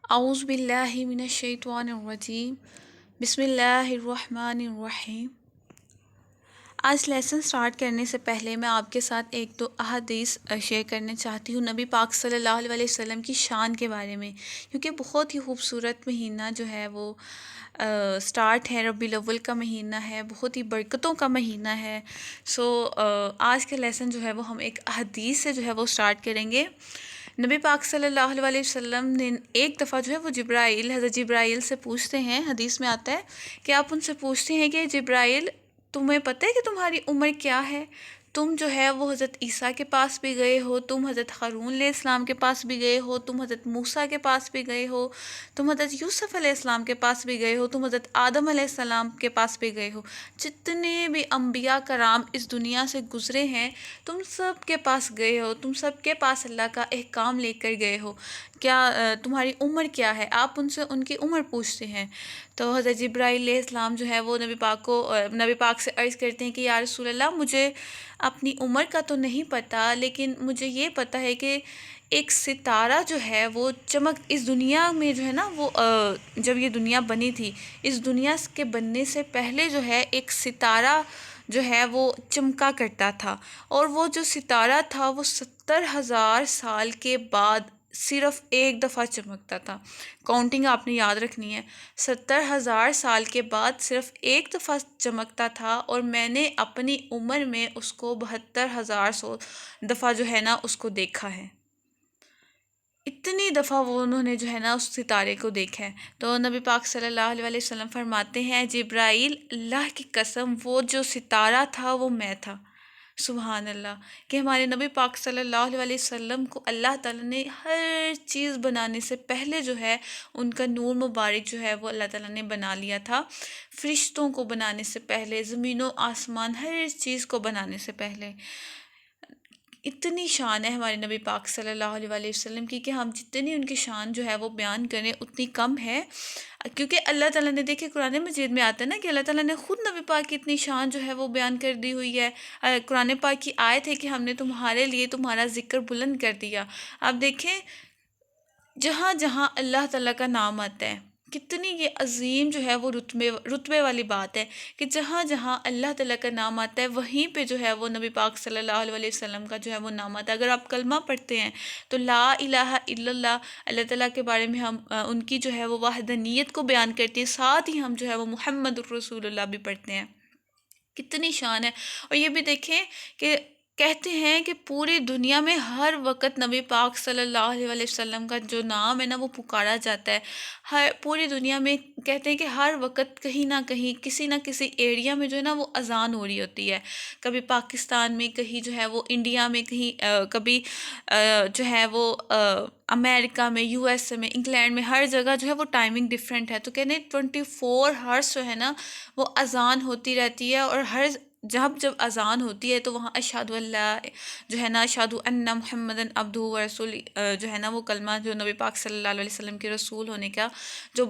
اعوذ باللہ من الشیطان الرجیم بسم اللہ الرحمن الرحیم۔ آج لیسن سٹارٹ کرنے سے پہلے میں آپ کے ساتھ ایک دو احادیث شیئر کرنا چاہتی ہوں نبی پاک صلی اللہ علیہ وسلم کی شان کے بارے میں، کیونکہ بہت ہی خوبصورت مہینہ جو ہے وہ سٹارٹ ہے، ربیع الاول کا مہینہ ہے، بہت ہی برکتوں کا مہینہ ہے۔ آج کا لیسن جو ہے وہ ہم ایک احادیث سے جو ہے وہ سٹارٹ کریں گے۔ نبی پاک صلی اللہ علیہ وسلم نے ایک دفعہ جو ہے وہ حضرت جبرائیل سے پوچھتے ہیں، حدیث میں آتا ہے کہ آپ ان سے پوچھتے ہیں کہ جبرائیل تمہیں پتہ ہے کہ تمہاری عمر کیا ہے؟ تم جو ہے وہ حضرت عیسیٰ کے پاس بھی گئے ہو، تم حضرت ہارون علیہ السلام کے پاس بھی گئے ہو، تم حضرت موسیٰ کے پاس بھی گئے ہو، تم حضرت یوسف علیہ السلام کے پاس بھی گئے ہو، تم حضرت آدم علیہ السلام کے پاس بھی گئے ہو، جتنے بھی انبیاء کرام اس دنیا سے گزرے ہیں تم سب کے پاس گئے ہو، تم سب کے پاس اللہ کا احکام لے کر گئے ہو، کیا تمہاری عمر کیا ہے؟ آپ ان سے ان کی عمر پوچھتے ہیں۔ تو حضرت جبرائیل علیہ السلام جو ہے وہ نبی پاک سے عرض کرتے ہیں کہ یا رسول اللہ، مجھے اپنی عمر کا تو نہیں پتہ، لیکن مجھے یہ پتہ ہے کہ ایک ستارہ جو ہے وہ اس دنیا میں جو ہے نا وہ جب یہ دنیا بنی تھی، اس دنیا کے بننے سے پہلے جو ہے ایک ستارہ جو ہے وہ چمکا کرتا تھا، اور وہ جو ستارہ تھا وہ 70,000 سال کے بعد صرف ایک دفعہ چمکتا تھا۔ کاؤنٹنگ آپ نے یاد رکھنی ہے، 70,000 سال کے بعد صرف ایک دفعہ چمکتا تھا، اور میں نے اپنی عمر میں اس کو 72,000 دفعہ جو ہے نا اس کو دیکھا ہے۔ اتنی دفعہ انہوں نے جو ہے نا اس ستارے کو دیکھا ہے۔ تو نبی پاک صلی اللہ علیہ وسلم فرماتے ہیں جبرائیل، اللہ کی قسم وہ جو ستارہ تھا وہ میں تھا۔ سبحان اللہ، کہ ہمارے نبی پاک صلی اللہ علیہ وسلم کو اللہ تعالیٰ نے ہر چیز بنانے سے پہلے جو ہے ان کا نور مبارک جو ہے وہ اللہ تعالیٰ نے بنا لیا تھا، فرشتوں کو بنانے سے پہلے، زمین و آسمان ہر چیز کو بنانے سے پہلے۔ اتنی شان ہے ہمارے نبی پاک صلی اللہ علیہ وسلم کی کہ ہم جتنی ان کی شان جو ہے وہ بیان کریں اتنی کم ہے، کیونکہ اللہ تعالیٰ نے دیکھے قرآن مجید میں آتا ہے نا کہ اللہ تعالیٰ نے خود نبی پاک کی اتنی شان جو ہے وہ بیان کر دی ہوئی ہے۔ قرآن پاک کی آیت ہے کہ ہم نے تمہارے لیے تمہارا ذکر بلند کر دیا۔ آپ دیکھیں جہاں جہاں اللہ تعالیٰ کا نام آتا ہے، کتنی یہ عظیم جو ہے وہ رتبے والی بات ہے کہ جہاں جہاں اللہ تعالیٰ کا نام آتا ہے وہیں پہ جو ہے وہ نبی پاک صلی اللہ علیہ وسلم کا جو ہے وہ نام آتا ہے۔ اگر آپ کلمہ پڑھتے ہیں تو لا الہ الا اللہ تعالیٰ کے بارے میں ہم ان کی جو ہے وہ وحدانیت کو بیان کرتے ہیں، ساتھ ہی ہم جو ہے وہ محمد الرسول اللہ بھی پڑھتے ہیں۔ کتنی شان ہے۔ اور یہ بھی دیکھیں کہ کہتے ہیں کہ پوری دنیا میں ہر وقت نبی پاک صلی اللہ علیہ وسلم کا جو نام ہے نا وہ پکارا جاتا ہے۔ پوری دنیا میں کہتے ہیں کہ ہر وقت کہیں نہ کہیں کسی نہ کسی ایریا میں جو ہے نا وہ اذان ہو رہی ہوتی ہے، کبھی پاکستان میں، کہیں جو ہے وہ انڈیا میں، کہیں کبھی جو ہے وہ امریکہ میں، یو ایس اے میں، انگلینڈ میں، ہر جگہ جو ہے وہ ٹائمنگ ڈفرینٹ ہے۔ تو کہتے ہیں 24 ہارس جو ہے نا وہ اذان ہوتی رہتی ہے، اور جب اذان ہوتی ہے تو وہاں اشہد اللہ جو ہے نا، اشہد ان محمدً عبدہ و رسول جو ہے نا وہ کلمہ جو نبی پاک صلی اللہ علیہ وسلم کے رسول ہونے کا جو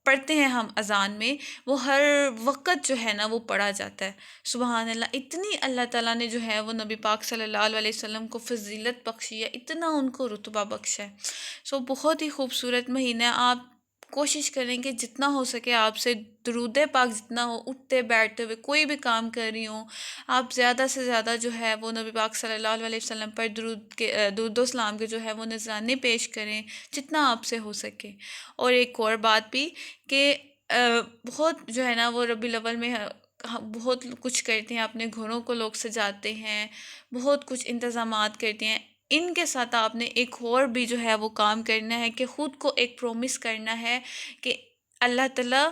پڑھتے ہیں ہم اذان میں، وہ ہر وقت جو ہے نا وہ پڑھا جاتا ہے۔ سبحان اللہ، اتنی اللہ تعالیٰ نے جو ہے وہ نبی پاک صلی اللہ علیہ وسلم کو فضیلت بخشی ہے، اتنا ان کو رتبہ بخشا ہے۔ بہت ہی خوبصورت مہینہ ہے۔ آپ کوشش کریں کہ جتنا ہو سکے آپ سے درود پاک جتنا ہو، اٹھتے بیٹھتے ہوئے کوئی بھی کام کر رہی ہوں، آپ زیادہ سے زیادہ جو ہے وہ نبی پاک صلی اللہ علیہ وسلم پر درود و سلام کے جو ہے وہ نذرانے پیش کریں جتنا آپ سے ہو سکے۔ اور ایک اور بات بھی کہ بہت جو ہے نا وہ ربیع الاول میں بہت کچھ کرتے ہیں، اپنے گھروں کو لوگ سجاتے ہیں، بہت کچھ انتظامات کرتے ہیں۔ ان کے ساتھ آپ نے ایک اور بھی جو ہے وہ کام کرنا ہے کہ خود کو ایک پرومس کرنا ہے کہ اللہ تعالیٰ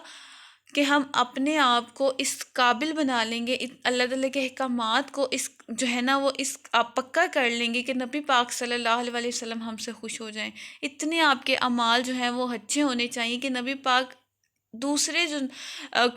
کہ ہم اپنے آپ کو اس قابل بنا لیں گے، اللہ تعالیٰ کے احکامات کو اس جو ہے نا وہ اس آپ پکا کر لیں گے کہ نبی پاک صلی اللہ علیہ وسلم ہم سے خوش ہو جائیں۔ اتنے آپ کے اعمال جو ہیں وہ اچھے ہونے چاہیے کہ نبی پاک دوسرے جو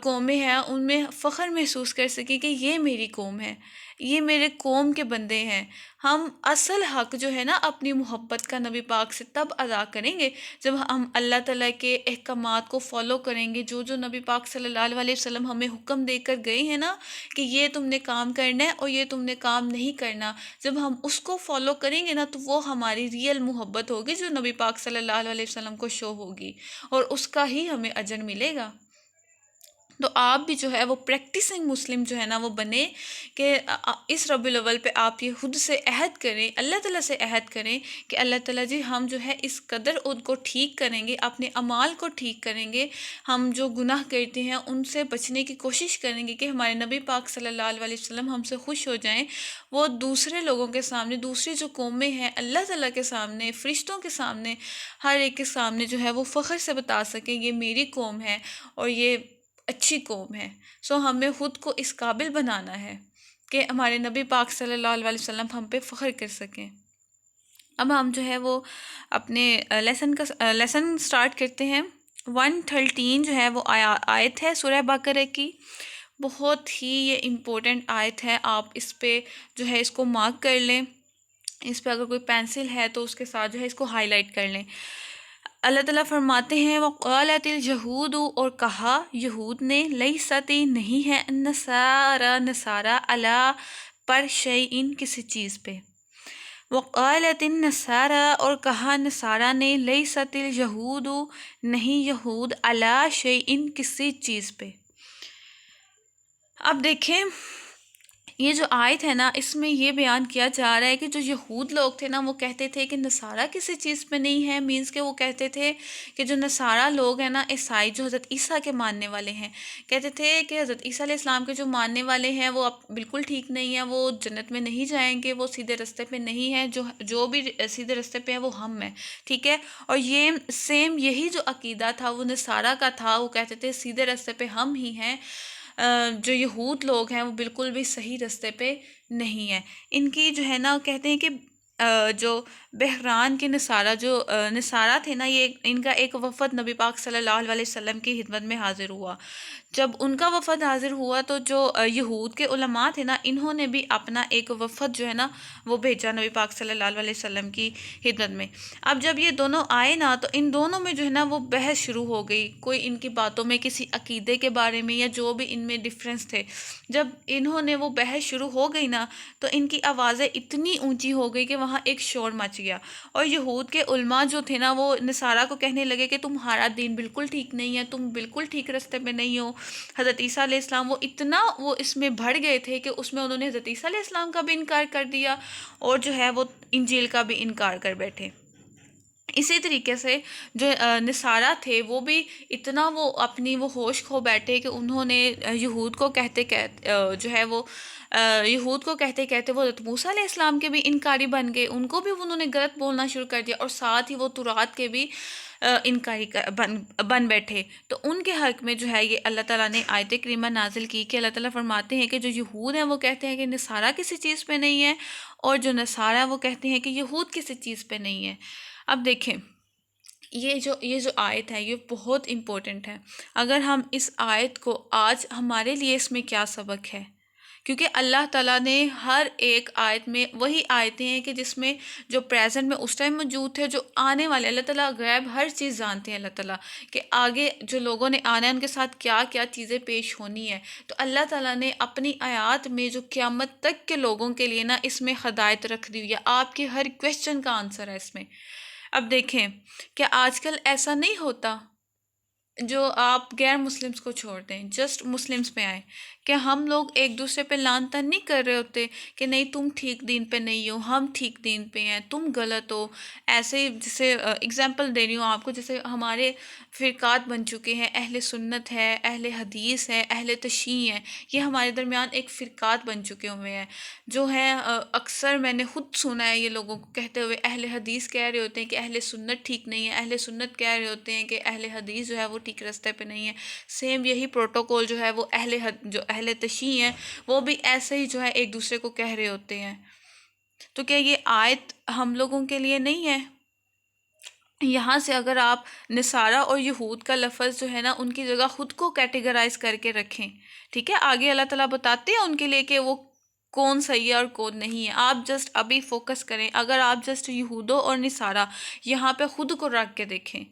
قومیں ہیں ان میں فخر محسوس کر سکے کہ یہ میری قوم ہے، یہ میرے قوم کے بندے ہیں۔ ہم اصل حق جو ہے نا اپنی محبت کا نبی پاک سے تب ادا کریں گے جب ہم اللہ تعالیٰ کے احکامات کو فالو کریں گے، جو نبی پاک صلی اللہ علیہ وسلم ہمیں حکم دے کر گئے ہیں نا کہ یہ تم نے کام کرنا ہے اور یہ تم نے کام نہیں کرنا، جب ہم اس کو فالو کریں گے نا تو وہ ہماری ریئل محبت ہوگی جو نبی پاک صلی اللہ علیہ وسلم کو شو ہوگی، اور اس کا ہی ہمیں اجر ملے گا۔ تو آپ بھی جو ہے وہ پریکٹسنگ مسلم جو ہے نا وہ بنے کہ اس ربیع الاول پہ آپ یہ خود سے عہد کریں، اللہ تعالیٰ سے عہد کریں کہ اللہ تعالیٰ جی ہم جو ہے اس قدر ان کو ٹھیک کریں گے، اپنے اعمال کو ٹھیک کریں گے، ہم جو گناہ کرتے ہیں ان سے بچنے کی کوشش کریں گے کہ ہمارے نبی پاک صلی اللہ علیہ وسلم ہم سے خوش ہو جائیں، وہ دوسرے لوگوں کے سامنے، دوسری جو قومیں ہیں، اللہ تعالیٰ کے سامنے، فرشتوں کے سامنے، ہر ایک کے سامنے جو ہے وہ فخر سے بتا سکیں یہ میری قوم ہے اور یہ اچھی قوم ہے۔ ہمیں خود کو اس قابل بنانا ہے کہ ہمارے نبی پاک صلی اللہ علیہ وسلم ہم پہ فخر کر سکیں۔ اب ہم جو ہے وہ اپنے لیسن سٹارٹ کرتے ہیں۔ 113 جو ہے وہ آیت ہے سورہ بقرہ کی، بہت ہی یہ امپورٹنٹ آیت ہے، آپ اس پہ جو ہے اس کو مارک کر لیں، اس پہ اگر کوئی پینسل ہے تو اس کے ساتھ جو ہے اس کو ہائی لائٹ کر لیں۔ اللہ تعالیٰ فرماتے ہیں وَقَالَتِ الْيَهُودُ اور کہا یہود نے، لَيْسَتِ نہیں ہے نصارہ علی پر شیئن کسی چیز پہ، وَقَالَتِ النَّصَارَى اور کہا نصارہ نے، لَيْسَتِ الْيَهُودُ نہیں یہود علی شیئن کسی چیز پہ۔ اب دیکھیں یہ جو آیت ہے نا اس میں یہ بیان کیا جا رہا ہے کہ جو یہود لوگ تھے نا وہ کہتے تھے کہ نصارہ کسی چیز پہ نہیں ہے، مینس کہ وہ کہتے تھے کہ جو نصارہ لوگ ہیں نا، عیسائی جو حضرت عیسیٰ کے ماننے والے ہیں، کہتے تھے کہ حضرت عیسیٰ علیہ السلام کے جو ماننے والے ہیں وہ بالکل ٹھیک نہیں ہیں، وہ جنت میں نہیں جائیں گے، وہ سیدھے رستے پہ نہیں ہیں، جو بھی سیدھے رستے پہ ہیں وہ ہم ہیں، ٹھیک ہے۔ اور یہ سیم یہی جو عقیدہ تھا وہ نصارہ کا تھا، وہ کہتے تھے سیدھے رستے پہ ہم ہی ہیں، جو یہود لوگ ہیں وہ بالکل بھی صحیح رستے پہ نہیں ہیں۔ ان کی جو ہے نا کہتے ہیں کہ جو بحران کے نصارہ تھے نا، یہ ان کا ایک وفد نبی پاک صلی اللہ علیہ وسلم کی خدمت میں حاضر ہوا۔ جب ان کا وفد حاضر ہوا تو جو یہود کے علماء تھے نا انہوں نے بھی اپنا ایک وفد جو ہے نا وہ بھیجا نبی پاک صلی اللہ علیہ وسلم کی خدمت میں۔ اب جب یہ دونوں آئے نا تو ان دونوں میں جو ہے نا وہ بحث شروع ہو گئی، کوئی ان کی باتوں میں کسی عقیدے کے بارے میں یا جو بھی ان میں ڈفرینس تھے، جب انہوں نے وہ بحث شروع ہو گئی نا تو ان کی آوازیں اتنی اونچی ہو گئی کہ وہاں ایک شور مچ گیا، اور یہود کے علماء جو تھے نا وہ نصارہ کو کہنے لگے کہ تمہارا دین بالکل ٹھیک نہیں ہے، تم بالکل ٹھیک رستے پہ نہیں ہو۔ حضرت عیسیٰ علیہ السلام وہ اس میں بڑھ گئے تھے کہ اس میں انہوں نے حضرت عیسیٰ علیہ السلام کا بھی انکار کر دیا اور جو ہے وہ انجیل کا بھی انکار کر بیٹھے۔ اسی طریقے سے جو نصارہ تھے وہ بھی اتنا وہ اپنی وہ ہوش کھو بیٹھے کہ انہوں نے یہود کو کہتے کہتے وہ حضرت موسیٰ علیہ السلام کے بھی انکاری بن گئے، ان کو بھی انہوں نے غلط بولنا شروع کر دیا، اور ساتھ ہی وہ تورات کے بھی انکاری بن بیٹھے۔ تو ان کے حق میں جو ہے یہ اللہ تعالیٰ نے آیت کریمہ نازل کی کہ اللہ تعالیٰ فرماتے ہیں کہ جو یہود ہیں وہ کہتے ہیں کہ نصارہ کسی چیز پہ نہیں ہے، اور جو نصارہ ہیں وہ کہتے ہیں کہ یہود کسی چیز پہ نہیں ہے۔ اب دیکھیں یہ جو آیت ہے یہ بہت امپورٹنٹ ہے۔ اگر ہم اس آیت کو آج ہمارے لیے اس میں کیا سبق ہے، کیونکہ اللہ تعالیٰ نے ہر ایک آیت میں وہی آیتیں ہیں کہ جس میں جو پریزنٹ میں اس ٹائم موجود تھے، جو آنے والے، اللہ تعالیٰ غیب ہر چیز جانتے ہیں اللہ تعالیٰ کہ آگے جو لوگوں نے آنا ہے ان کے ساتھ کیا کیا چیزیں پیش ہونی ہے، تو اللہ تعالیٰ نے اپنی آیات میں جو قیامت تک کے لوگوں کے لیے نا اس میں ہدایت رکھ دی ہوئی ہے، آپ کے ہر کویسچن کا آنسر ہے اس میں۔ اب دیکھیں کہ آج کل ایسا نہیں ہوتا، جو آپ غیر مسلمس کو چھوڑ دیں، جسٹ مسلمس پہ آئیں، کہ ہم لوگ ایک دوسرے پہ لعن طعن نہیں کر رہے ہوتے کہ نہیں تم ٹھیک دین پہ نہیں ہو، ہم ٹھیک دین پہ ہیں، تم غلط ہو۔ ایسے جیسے اگزامپل دے رہی ہوں آپ کو، جیسے ہمارے فرقات بن چکے ہیں، اہل سنت ہے، اہل حدیث ہے، اہل تشیع ہے، یہ ہمارے درمیان ایک فرقات بن چکے ہوئے ہیں جو ہیں اکثر میں نے خود سنا ہے یہ لوگوں کو کہتے ہوئے، اہل حدیث کہہ رہے ہوتے ہیں کہ اہل سنت ٹھیک نہیں ہے، اہل سنت کہہ رہے ہوتے ہیں کہ اہل حدیث جو ہے وہ ٹھیک رستے پہ نہیں ہے۔ سیم یہی پروٹوکول جو ہے وہ جو اہل تشیع ہیں وہ بھی ایسے ہی جو ہے ایک دوسرے کو کہہ رہے ہوتے ہیں۔ تو کیا یہ آیت ہم لوگوں کے لیے نہیں ہے؟ یہاں سے اگر آپ نصارہ اور یہود کا لفظ جو ہے نا ان کی جگہ خود کو کیٹیگرائز کر کے رکھیں، ٹھیک ہے، آگے اللہ تعالیٰ بتاتے ہیں ان کے لیے کہ وہ کون صحیح ہے اور کون نہیں ہے. آپ جسٹ ابھی فوکس کریں. اگر آپ جسٹ یہودوں اور نصارہ یہاں پہ خود کو رکھ کے دیکھیں،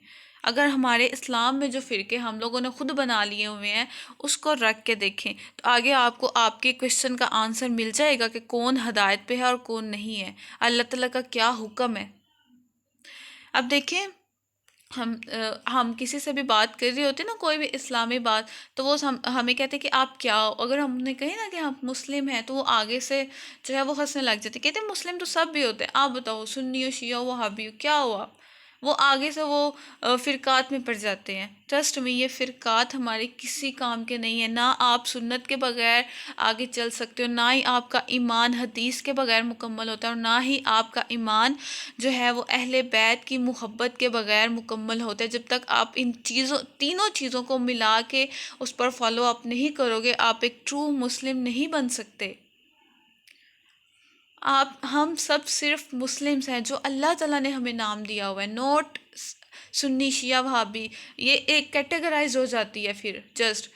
اگر ہمارے اسلام میں جو فرقے ہم لوگوں نے خود بنا لیے ہوئے ہیں اس کو رکھ کے دیکھیں تو آگے آپ کو آپ کے کوشچن کا آنسر مل جائے گا کہ کون ہدایت پہ ہے اور کون نہیں ہے، اللہ تعالیٰ کا کیا حکم ہے. اب دیکھیں، ہم کسی سے بھی بات کر رہے ہوتے ہیں نا، کوئی بھی اسلامی بات، تو وہ ہمیں کہتے ہیں کہ آپ کیا ہو. اگر ہم نے کہے نا کہ ہم مسلم ہیں تو وہ آگے سے جو ہے وہ ہنسنے لگ جاتے، کہتے ہیں مسلم تو سب بھی ہوتے ہیں، آپ بتاؤ سنی ہو، شیعہ ہو، وہابی ہو، کیا ہو آپ. وہ آگے سے وہ فرقات میں پڑ جاتے ہیں. ٹرسٹ میں یہ فرقات ہمارے کسی کام کے نہیں ہیں. نہ آپ سنت کے بغیر آگے چل سکتے ہو، نہ ہی آپ کا ایمان حدیث کے بغیر مکمل ہوتا ہے، اور نہ ہی آپ کا ایمان جو ہے وہ اہل بیت کی محبت کے بغیر مکمل ہوتا ہے. جب تک آپ ان تینوں چیزوں کو ملا کے اس پر فالو اپ نہیں کرو گے، آپ ایک ٹرو مسلم نہیں بن سکتے. ہم سب صرف مسلمس ہیں جو اللہ تعالیٰ نے ہمیں نام دیا ہوا ہے، نوٹ سنی شیعہ وہابی. یہ ایک کیٹیگرائز ہو جاتی ہے پھر جسٹ.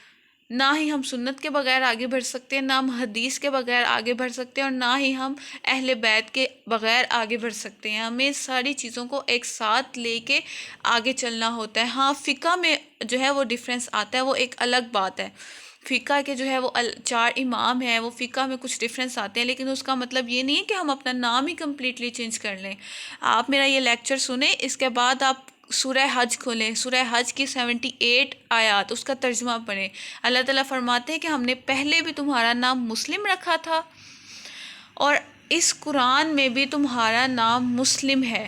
نہ ہی ہم سنت کے بغیر آگے بڑھ سکتے ہیں، نہ ہم حدیث کے بغیر آگے بڑھ سکتے ہیں، اور نہ ہی ہم اہل بیت کے بغیر آگے بڑھ سکتے ہیں. ہمیں ساری چیزوں کو ایک ساتھ لے کے آگے چلنا ہوتا ہے. ہاں، فقہ میں جو ہے وہ ڈفرینس آتا ہے، وہ ایک الگ بات ہے. فقہ کے جو ہے وہ 4 امام ہیں، وہ فقہ میں کچھ ڈفرینس آتے ہیں، لیکن اس کا مطلب یہ نہیں ہے کہ ہم اپنا نام ہی کمپلیٹلی چینج کر لیں. آپ میرا یہ لیکچر سنیں، اس کے بعد آپ سورہ حج کھولیں، سورہ حج کی 78 آیات، اس کا ترجمہ پڑھیں. اللہ تعالیٰ فرماتے ہیں کہ ہم نے پہلے بھی تمہارا نام مسلم رکھا تھا اور اس قرآن میں بھی تمہارا نام مسلم ہے،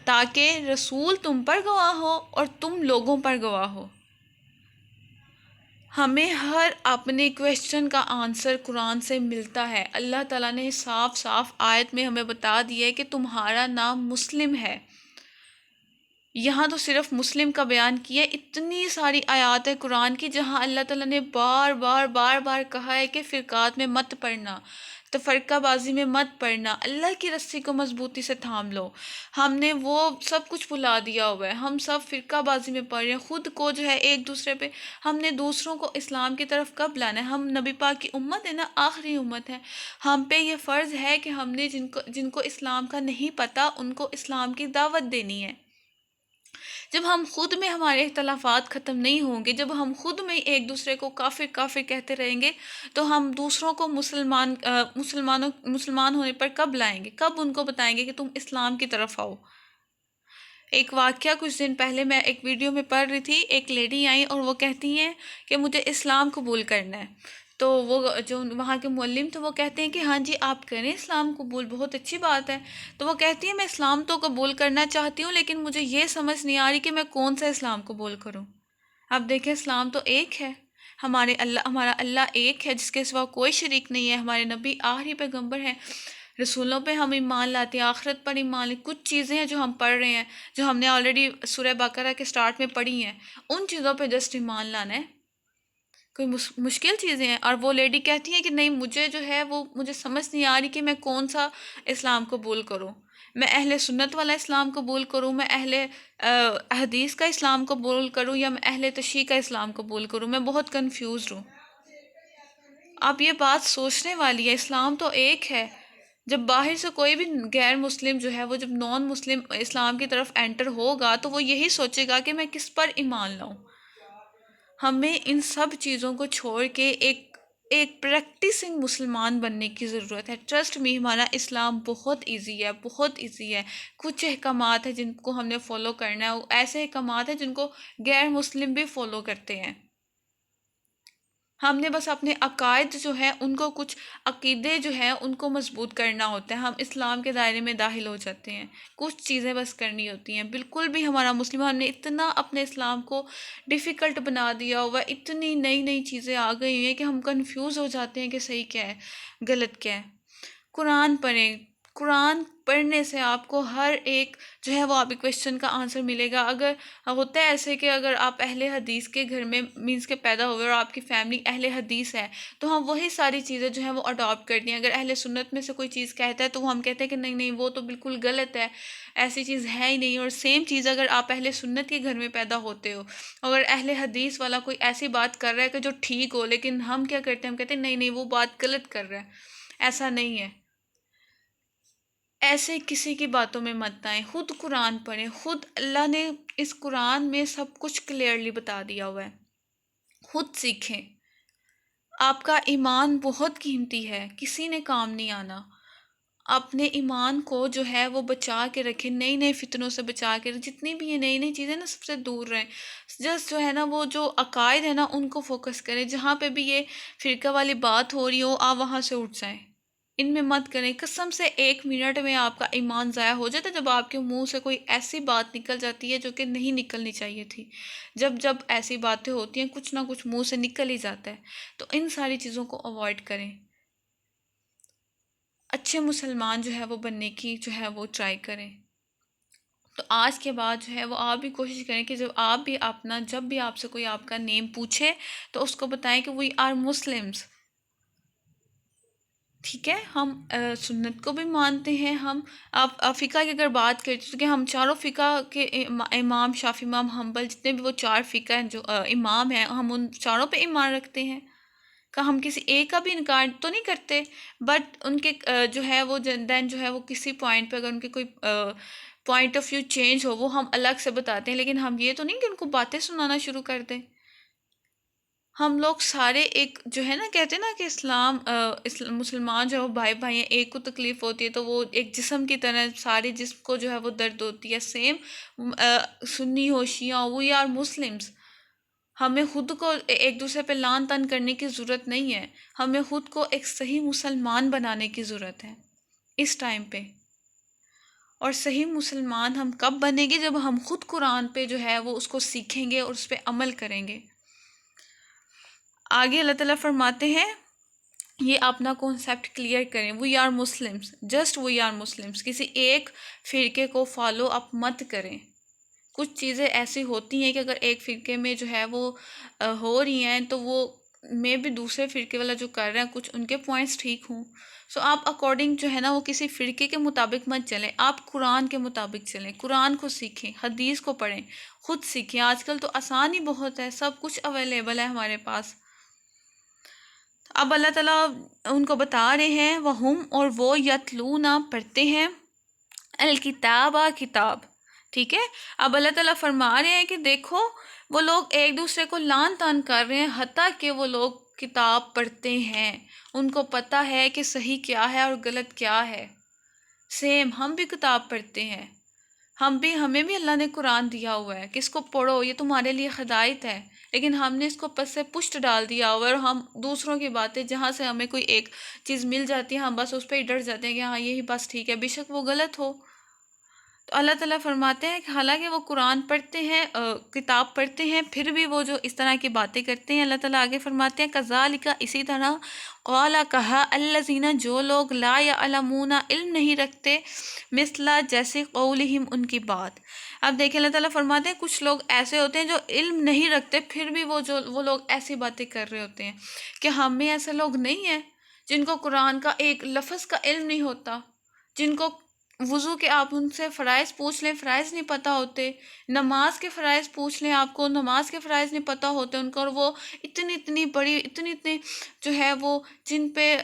تاکہ رسول تم پر گواہ ہو اور تم لوگوں پر گواہ ہو. ہمیں ہر اپنے کویسچن کا آنسر قرآن سے ملتا ہے. اللہ تعالیٰ نے صاف صاف آیت میں ہمیں بتا دیا ہے کہ تمہارا نام مسلم ہے. یہاں تو صرف مسلم کا بیان کیا ہے، اتنی ساری آیات ہے قرآن کی جہاں اللہ تعالیٰ نے بار بار بار بار کہا ہے کہ فرقات میں مت پڑنا، تفرقہ بازی میں مت پڑنا، اللہ کی رسی کو مضبوطی سے تھام لو. ہم نے وہ سب کچھ بھلا دیا ہوا ہے، ہم سب فرقہ بازی میں پڑھ رہے ہیں. خود کو جو ہے ایک دوسرے پہ، ہم نے دوسروں کو اسلام کی طرف کب لانا ہے؟ ہم نبی پاک کی امت ہے نا، آخری امت ہے. ہم پہ یہ فرض ہے کہ ہم نے جن کو اسلام کا نہیں پتہ ان کو اسلام کی دعوت دینی ہے. جب ہم خود میں ہمارے اختلافات ختم نہیں ہوں گے، جب ہم خود میں ایک دوسرے کو کافر کافر کہتے رہیں گے، تو ہم دوسروں کو مسلمان ہونے پر کب لائیں گے؟ کب ان کو بتائیں گے کہ تم اسلام کی طرف آؤ؟ ایک واقعہ کچھ دن پہلے میں ایک ویڈیو میں پڑھ رہی تھی، ایک لیڈی آئی اور وہ کہتی ہیں کہ مجھے اسلام قبول کرنا ہے. تو وہ جو وہاں کے معلم تھے وہ کہتے ہیں کہ ہاں جی آپ کریں اسلام قبول، بہت اچھی بات ہے. تو وہ کہتی ہیں میں اسلام تو قبول کرنا چاہتی ہوں، لیکن مجھے یہ سمجھ نہیں آ رہی کہ میں کون سا اسلام قبول کروں. اب دیکھیں، اسلام تو ایک ہے، ہمارا اللہ ایک ہے جس کے سوا کوئی شریک نہیں ہے. ہمارے نبی آخری پیغمبر ہیں، رسولوں پہ ہم ایمان لاتے ہیں، آخرت پر ایمان لاتے ہیں. کچھ چیزیں ہیں جو ہم پڑھ رہے ہیں، جو ہم نے آلریڈی سورہ بقرہ کے سٹارٹ میں پڑھی ہیں، ان چیزوں پہ جسٹ ایمان لانا ہے. کوئی مشکل چیزیں ہیں. اور وہ لیڈی کہتی ہیں کہ نہیں، مجھے جو ہے وہ مجھے سمجھ نہیں آ رہی کہ میں کون سا اسلام قبول کروں. میں اہل سنت والا اسلام قبول کروں، میں اہل حدیث کا اسلام قبول کروں، یا میں اہل تشیع کا اسلام قبول کروں. میں بہت کنفیوزڈ ہوں. اب یہ بات سوچنے والی ہے. اسلام تو ایک ہے. جب باہر سے کوئی بھی غیر مسلم جو ہے، وہ جب نان مسلم اسلام کی طرف انٹر ہوگا تو وہ یہی سوچے گا کہ میں کس پر ایمان لاؤں. ہمیں ان سب چیزوں کو چھوڑ کے ایک پریکٹسنگ مسلمان بننے کی ضرورت ہے. ٹرسٹ می، ہمارا اسلام بہت ایزی ہے، بہت ایزی ہے. کچھ احکامات ہیں جن کو ہم نے فالو کرنا ہے، ایسے احکامات ہیں جن کو غیر مسلم بھی فالو کرتے ہیں. ہم نے بس اپنے عقائد جو ہے ان کو، کچھ عقیدے جو ہیں ان کو مضبوط کرنا ہوتا ہے. ہم اسلام کے دائرے میں داخل ہو جاتے ہیں، کچھ چیزیں بس کرنی ہوتی ہیں. بالکل بھی ہمارا ہم نے اتنا اپنے اسلام کو ڈیفیکلٹ بنا دیا ہوا، اتنی نئی نئی چیزیں آ گئی ہیں کہ ہم کنفیوز ہو جاتے ہیں کہ صحیح کیا ہے، غلط کیا ہے. قرآن پڑھیں. قرآن پڑھنے سے آپ کو ہر ایک جو ہے وہ آپ کے کویشچن کا آنسر ملے گا. اگر ہوتا ہے ایسے کہ اگر آپ اہل حدیث کے گھر میں مینس کے پیدا ہوئے اور آپ کی فیملی اہل حدیث ہے، تو ہم وہی ساری چیزیں جو ہیں وہ اڈاپٹ کرتی ہیں. اگر اہل سنت میں سے کوئی چیز کہتا ہے تو وہ ہم کہتے ہیں کہ نہیں نہیں، وہ تو بالکل غلط ہے، ایسی چیز ہے ہی نہیں. اور سیم چیز اگر آپ اہل سنت کے گھر میں پیدا ہوتے ہو، اگر اہل حدیث والا کوئی ایسی بات کر رہا ہے کہ جو ٹھیک ہو، لیکن ہم کیا کرتے ہیں، ہم کہتے ہیں نہیں نہیں وہ بات غلط کر رہا ہے. ایسا نہیں ہے، ایسے کسی کی باتوں میں مت آئیں، خود قرآن پڑھیں، خود اللہ نے اس قرآن میں سب کچھ کلیئرلی بتا دیا ہوا ہے، خود سیکھیں۔ آپ کا ایمان بہت قیمتی ہے، کسی نے کام نہیں آنا۔ اپنے ایمان کو جو ہے وہ بچا کے رکھیں، نئی نئی فتنوں سے بچا کے، جتنی بھی یہ نئی نئی چیزیں نا سب سے دور رہیں۔ جسٹ جو ہے نا وہ جو عقائد ہے نا ان کو فوکس کریں، جہاں پہ بھی یہ فرقہ والی بات ہو رہی ہو آپ وہاں سے اٹھ جائیں، ان میں مت کریں۔ قسم سے 1 منٹ میں آپ کا ایمان ضائع ہو جاتا ہے جب آپ کے منہ سے کوئی ایسی بات نکل جاتی ہے جو کہ نہیں نکلنی چاہیے تھی۔ جب ایسی باتیں ہوتی ہیں کچھ نہ کچھ منہ سے نکل ہی جاتا ہے، تو ان ساری چیزوں کو اوائڈ کریں۔ اچھے مسلمان جو ہے وہ بننے کی جو ہے وہ ٹرائی کریں۔ تو آج کے بعد جو ہے وہ آپ بھی کوشش کریں کہ جب بھی آپ سے کوئی آپ کا نیم پوچھے تو اس کو بتائیں کہ وی آر مسلمس، ٹھیک ہے؟ ہم سنت کو بھی مانتے ہیں، ہم آپ فقہ کی اگر بات کریں تو کہ ہم چاروں فقہ کے امام شافعی، امام حنبل، جتنے بھی وہ 4 فقہ ہیں جو امام ہیں، ہم ان چاروں پہ ایمان رکھتے ہیں، کہ ہم کسی ایک کا بھی انکار تو نہیں کرتے، بٹ ان کے جو ہے وہ دین جو ہے وہ کسی پوائنٹ پہ اگر ان کے کوئی پوائنٹ آف ویو چینج ہو وہ ہم الگ سے بتاتے ہیں، لیکن ہم یہ تو نہیں کہ ان کو باتیں سنانا شروع کر دیں۔ ہم لوگ سارے ایک جو ہے نا کہتے ہیں نا کہ مسلمان جو ہے وہ بھائی بھائی ہیں، ایک کو تکلیف ہوتی ہے تو وہ ایک جسم کی طرح سارے جسم کو جو ہے وہ درد ہوتی ہے، سیم سنی ہو شیعہ ہو، وی آر مسلمس۔ ہمیں خود کو ایک دوسرے پہ لان تان کرنے کی ضرورت نہیں ہے، ہمیں خود کو ایک صحیح مسلمان بنانے کی ضرورت ہے اس ٹائم پہ۔ اور صحیح مسلمان ہم کب بنیں گے؟ جب ہم خود قرآن پہ جو ہے وہ اس کو سیکھیں گے اور اس پہ عمل کریں گے۔ آگے اللہ تعالیٰ فرماتے ہیں یہ اپنا کانسیپٹ کلیئر کریں، we are Muslims, just we are Muslims, کسی ایک فرقے کو فالو اپ مت کریں۔ کچھ چیزیں ایسی ہوتی ہیں کہ اگر ایک فرقے میں جو ہے وہ ہو رہی ہیں تو وہ میں بھی دوسرے فرقے والا جو کر رہے ہیں کچھ ان کے پوائنٹس ٹھیک ہوں، سو آپ اکارڈنگ جو ہے نا وہ کسی فرقے کے مطابق مت چلیں، آپ قرآن کے مطابق چلیں، قرآن کو سیکھیں، حدیث کو پڑھیں، خود سیکھیں۔ آج کل تو آسان ہی بہت ہے، سب کچھ اویلیبل ہے ہمارے پاس۔ اب اللہ تعالیٰ ان کو بتا رہے ہیں وہم، اور وہ یتلون پڑھتے ہیں، الکتاب کتاب، ٹھیک ہے؟ اب اللہ تعالیٰ فرما رہے ہیں کہ دیکھو وہ لوگ ایک دوسرے کو لان تان کر رہے ہیں، حتیٰ کہ وہ لوگ کتاب پڑھتے ہیں، ان کو پتہ ہے کہ صحیح کیا ہے اور غلط کیا ہے۔ سیم ہم بھی کتاب پڑھتے ہیں، ہمیں بھی اللہ نے قرآن دیا ہوا ہے کہ اس کو پڑھو، یہ تمہارے لیے ہدایت ہے، لیکن ہم نے اس کو پس سے پشت ڈال دیا ہوا ہے، اور ہم دوسروں کی باتیں جہاں سے ہمیں کوئی ایک چیز مل جاتی ہے ہم بس اس پہ ہی ڈر جاتے ہیں کہ ہاں یہی بس ٹھیک ہے، بے شک وہ غلط ہو۔ تو اللہ تعالیٰ فرماتے ہیں کہ حالانکہ وہ قرآن پڑھتے ہیں، کتاب پڑھتے ہیں، پھر بھی وہ جو اس طرح کی باتیں کرتے ہیں، اللہ تعالیٰ آگے فرماتے ہیں کذالک، اسی طرح، قال کہا، الذین، جو لوگ، لا یعلمون، علم نہیں رکھتے، مثلا، جیسے، قولہم، ان کی بات۔ اب دیکھیں اللہ تعالیٰ فرماتے ہیں کچھ لوگ ایسے ہوتے ہیں جو علم نہیں رکھتے، پھر بھی وہ لوگ ایسی باتیں کر رہے ہوتے ہیں کہ ہم میں ایسے لوگ نہیں ہیں جن کو قرآن کا ایک لفظ کا علم نہیں ہوتا، جن کو وضو کے آپ ان سے فرائض پوچھ لیں، فرائض نہیں پتہ ہوتے، نماز کے فرائض پوچھ لیں آپ کو، نماز کے فرائض نہیں پتہ ہوتے ان کو، اور وہ اتنی بڑی اتنی جو ہے وہ جن پہ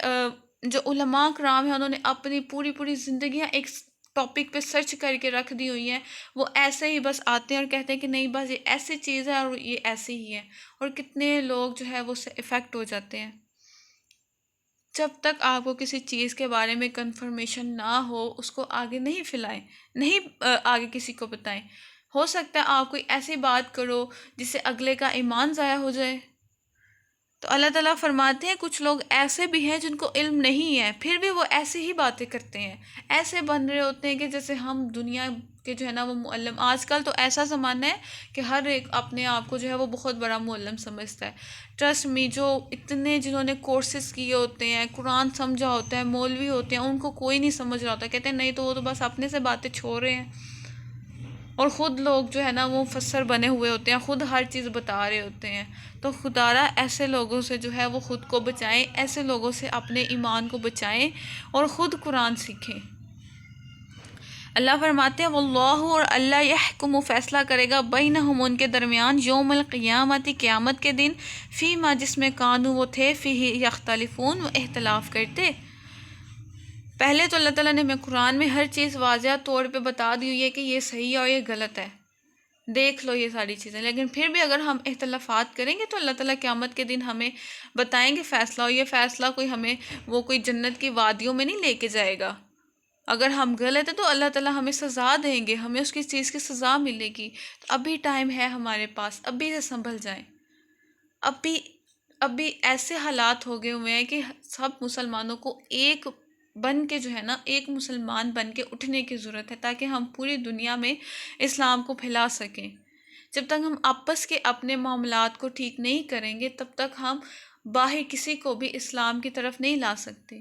جو علماء کرام ہیں انہوں نے اپنی پوری زندگیاں ایک ٹاپک پہ سرچ کر کے رکھ دی ہوئی ہیں، وہ ایسے ہی بس آتے ہیں اور کہتے ہیں کہ نہیں بس یہ ایسی چیز ہے اور یہ ایسی ہی ہے، اور کتنے لوگ جو ہے وہ اس سے افیکٹ ہو جاتے ہیں۔ جب تک آپ کو کسی چیز کے بارے میں کنفرمیشن نہ ہو اس کو آگے نہیں پھیلائیں، نہیں آگے کسی کو بتائیں۔ ہو سکتا ہے آپ کوئی ایسی بات کرو جس سے اگلے کا ایمان ضائع ہو جائے۔ تو اللہ تعالیٰ فرماتے ہیں کچھ لوگ ایسے بھی ہیں جن کو علم نہیں ہے، پھر بھی وہ ایسی ہی باتیں کرتے ہیں، ایسے بن رہے ہوتے ہیں کہ جیسے ہم دنیا کے جو ہے نا وہ معلم۔ آج کل تو ایسا زمانہ ہے کہ ہر ایک اپنے آپ کو جو ہے وہ بہت بڑا معلم سمجھتا ہے۔ ٹرسٹ می، جو جنہوں نے کورسز کیے ہوتے ہیں، قرآن سمجھا ہوتا ہے، مولوی ہوتے ہیں، ان کو کوئی نہیں سمجھ رہا ہوتا، کہتے ہیں نہیں تو وہ تو بس اپنے سے باتیں چھوڑ رہے ہیں، اور خود لوگ جو ہے نا وہ مفسر بنے ہوئے ہوتے ہیں، خود ہر چیز بتا رہے ہوتے ہیں۔ تو خدارا ایسے لوگوں سے جو ہے وہ خود کو بچائیں، ایسے لوگوں سے اپنے ایمان کو بچائیں اور خود قرآن سیکھیں۔ اللہ فرماتے ہیں واللہ، اور اللہ، یحکم، فیصلہ کرے گا، بینہم، ان کے درمیان، یوم القیامت، قیامت کے دن، فیما، جس میں کانوا، وہ تھے، فیہ، یختلفون، وہ اختلاف کرتے۔ پہلے تو اللہ تعالیٰ نے ہمیں قرآن میں ہر چیز واضح طور پہ بتا دی ہوئی ہے کہ یہ صحیح ہے اور یہ غلط ہے، دیکھ لو یہ ساری چیزیں، لیکن پھر بھی اگر ہم اختلافات کریں گے تو اللہ تعالیٰ قیامت کے دن ہمیں بتائیں گے فیصلہ، اور یہ فیصلہ کوئی ہمیں وہ کوئی جنت کی وادیوں میں نہیں لے کے جائے گا۔ اگر ہم غلط ہیں تو اللہ تعالیٰ ہمیں سزا دیں گے، ہمیں اس کی چیز کی سزا ملے گی۔ تو ابھی ٹائم ہے ہمارے پاس، ابھی سے سنبھل جائیں۔ ابھی ایسے حالات ہو گئے ہوئے ہیں کہ سب مسلمانوں کو ایک بن کے جو ہے نا، ایک مسلمان بن کے اٹھنے کی ضرورت ہے، تاکہ ہم پوری دنیا میں اسلام کو پھیلا سکیں۔ جب تک ہم آپس کے اپنے معاملات کو ٹھیک نہیں کریں گے تب تک ہم باہر کسی کو بھی اسلام کی طرف نہیں لا سکتے۔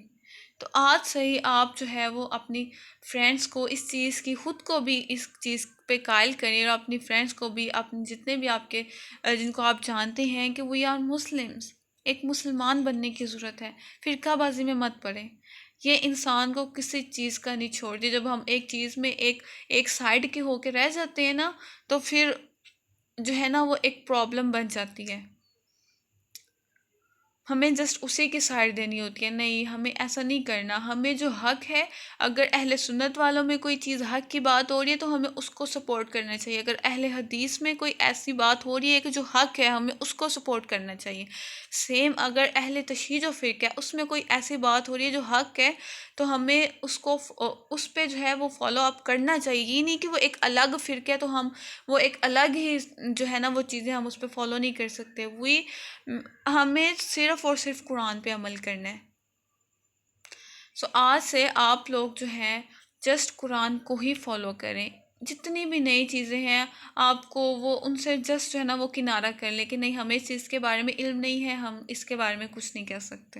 تو آج سے ہی آپ جو ہے وہ اپنی فرینڈس کو اس چیز کی، خود کو بھی اس چیز پہ قائل کریں، اور اپنی فرینڈس کو بھی، اپنے جتنے بھی آپ کے جن کو آپ جانتے ہیں کہ وی آر مسلمس، ایک مسلمان بننے کی ضرورت ہے۔ فرقہ بازی میں مت پڑیں، یہ انسان کو کسی چیز کا نہیں چھوڑتی۔ جب ہم ایک چیز میں ایک سائیڈ کے ہو کے رہ جاتے ہیں نا، تو پھر جو ہے نا وہ ایک پرابلم بن جاتی ہے۔ ہمیں جسٹ اسی کی سائڈ دینی ہوتی ہے، نہیں ہمیں ایسا نہیں کرنا۔ ہمیں جو حق ہے، اگر اہل سنت والوں میں کوئی چیز حق کی بات ہو رہی ہے تو ہمیں اس کو سپورٹ کرنا چاہیے، اگر اہل حدیث میں کوئی ایسی بات ہو رہی ہے کہ جو حق ہے ہمیں اس کو سپورٹ کرنا چاہیے۔ سیم اگر اہل تشیع جو فرقہ ہے اس میں کوئی ایسی بات ہو رہی ہے جو حق ہے تو ہمیں اس پہ جو ہے وہ فالو اپ کرنا چاہیے۔ یہ نہیں کہ وہ ایک الگ فرقہ ہے تو ہم وہ ایک الگ ہی جو ہے نا وہ چیزیں ہم اس پہ فالو نہیں کر سکتے۔ ہمیں صرف اور صرف قرآن پہ عمل کرنا ہے۔ آج سے آپ لوگ جو ہیں جسٹ قرآن کو ہی فالو کریں۔ جتنی بھی نئی چیزیں ہیں آپ کو وہ ان سے جسٹ جو ہے نا وہ کنارہ کر لیں کہ نہیں ہمیں اس چیز کے بارے میں علم نہیں ہے، ہم اس کے بارے میں کچھ نہیں کہہ سکتے۔